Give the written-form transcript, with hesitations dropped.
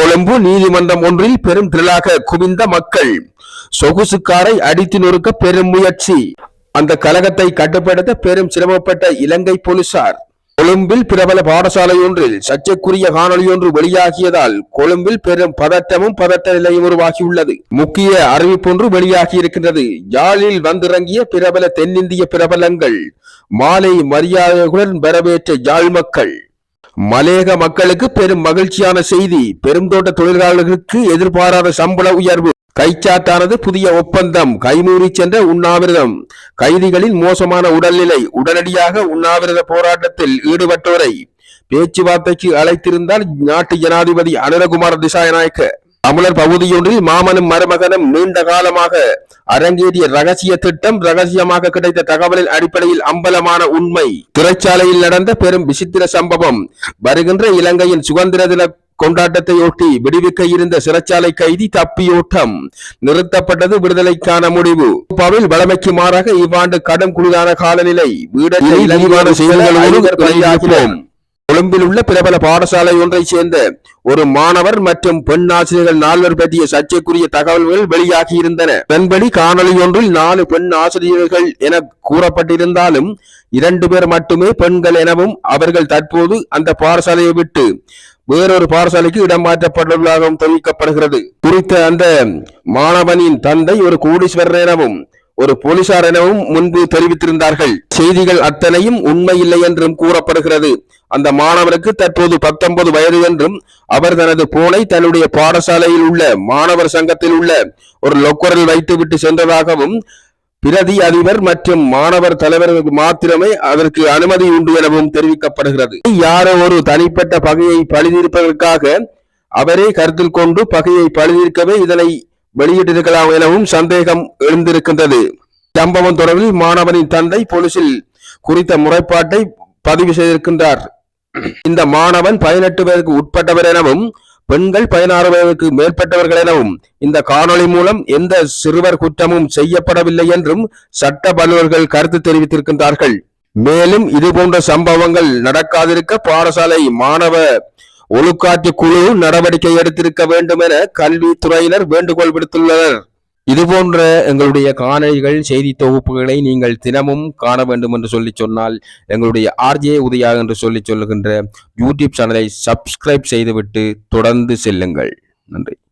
கொழும்பு நீதிமன்றம் ஒன்றில் பெரும் திரளாக குவிந்த மக்கள். சொகுசுக்காரை அடித்து நொறுக்க பெரும் முயற்சி. அந்த கலகத்தை கட்டுப்படுத்த பெரும் சிரமப்பட்ட இலங்கை போலீசார். கொழும்பில் பிரபல பாடசாலை ஒன்றில் சர்ச்சைக்குரிய காணொலி ஒன்று வெளியாகியதால் கொழும்பில் பெரும் பதட்ட நிலையும் உருவாகியுள்ளது. முக்கிய அறிவிப்பொன்று வெளியாகி இருக்கின்றது. யாழில் வந்திறங்கிய பிரபல தென்னிந்திய பிரபலங்கள் மாலை மரியாதைகளுடன் வரவேற்ற யாழ் மக்கள். மலையக மக்களுக்கு பெரும் மகிழ்ச்சியான செய்தி. பெருந்தோட்ட தொழிலாளர்களுக்கு எதிர்பாராத சம்பள உயர்வு. கைச்சாத்தானது புதிய ஒப்பந்தம். கைமூறி சென்ற உண்ணாவிரதம். கைதிகளின் மோசமான உடல்நிலை. உடனடியாக உண்ணாவிரத போராட்டத்தில் ஈடுபட்டோரை பேச்சுவார்த்தைக்கு அழைத்திருந்தார் நாட்டு ஜனாதிபதி அனுரகுமார திசாநாயக்க. தமிழர் பகுதியொன்றில் மாமனும் மருமகனும் நீண்ட காலமாக அரங்கேறிய ரகசிய திட்டம் ரகசியமாக கிடைத்த தகவலின் அடிப்படையில் அம்பலமான உண்மை. சிறைச்சாலையில் நடந்த பெரும் விசித்திர சம்பவம். வருகின்ற இலங்கையின் சுதந்திர தின கொண்டாட்டத்தையொட்டி விடுவிக்க இருந்த சிறைச்சாலை கைதி தப்பியோட்டம். நிறுத்தப்பட்டது விடுதலைக்கான முடிவு. வளமைக்கு மாறாக இவ்வாண்டு கடும் குளிரான காலநிலை. கொழும்பில் உள்ள பிரபல பாடசாலை ஒன்றை சேர்ந்த ஒரு மாணவர் மற்றும் பெண் ஆசிரியர்கள் 4 பற்றிய சர்ச்சைக்குரிய தகவல்கள் வெளியாகி இருந்தன. அதன்படி காணொலி ஒன்றில் 4 பெண் ஆசிரியர்கள் என கூறப்பட்டிருந்தாலும் 2 பேர் மட்டுமே பெண்கள் எனவும் அவர்கள் தற்போது அந்த பாடசாலையை விட்டு வேறொரு பாடசாலைக்கு இடம் மாற்றப்பட்டுள்ளதாகவும் தெரிவிக்கப்படுகிறது. குறித்த அந்த மாணவனின் தந்தை ஒரு கோடீஸ்வரர் எனவும் ஒரு போலீசார் எனவும் முன்பு தெரிவித்திருந்தார்கள். செய்திகள் அத்தனையும் உண்மையில்லை என்றும் கூறப்படுகிறது. அந்த மாணவருக்கு தற்போது 19 வயது என்றும் அவர் தனது போனை தன்னுடைய பாடசாலையில் உள்ள மாணவர் சங்கத்தில் உள்ள ஒரு லொக்கரில் வைத்துவிட்டு சென்றதாகவும் பிரதி அதிபர் மற்றும் மாணவர் தலைவர்களுக்கு மாத்திரமே அதற்கு அனுமதி உண்டு எனவும் தெரிவிக்கப்படுகிறது. யாரோ ஒரு தனிப்பட்ட பகையை பழிதீர்ப்பதற்காக அவரே கருத்தில் கொண்டு பகையை பழிதீர்க்கவே இதனை வெளியிட்டிருக்கலாம் எனவும் சந்தேகம் எழுந்திருக்கின்றது. சம்பவம் தொடர்பில் மாணவனின் தந்தை போலீசில் குறித்த முறைப்பாட்டை பதிவு செய்திருக்கின்றார். இந்த மாணவன் 18 வயதுக்கு உட்பட்டவர் எனவும் பெண்கள் 16 வயதுக்கு மேற்பட்டவர்கள் எனவும் இந்த காணொளி மூலம் எந்த சிறுவர் குற்றமும் செய்யப்படவில்லை என்றும் சட்ட வல்லுநர்கள் கருத்து தெரிவித்திருக்கின்றார்கள். மேலும் இதுபோன்ற சம்பவங்கள் நடக்காதிருக்க பாடசாலை மாணவ ஒழுக்காற்று குழு நடவடிக்கை எடுத்திருக்க வேண்டும் என கல்வித்துறையினர் வேண்டுகோள் விடுத்துள்ளனர். இதுபோன்ற எங்களுடைய காணொளிகள் செய்தி தொகுப்புகளை நீங்கள் தினமும் காண வேண்டும் என்று சொல்லி சொன்னால் எங்களுடைய ஆர்ஜே உதயா என்று சொல்லுகின்ற யூடியூப் சேனலை சப்ஸ்கிரைப் செய்துவிட்டு தொடர்ந்து செல்லுங்கள். நன்றி.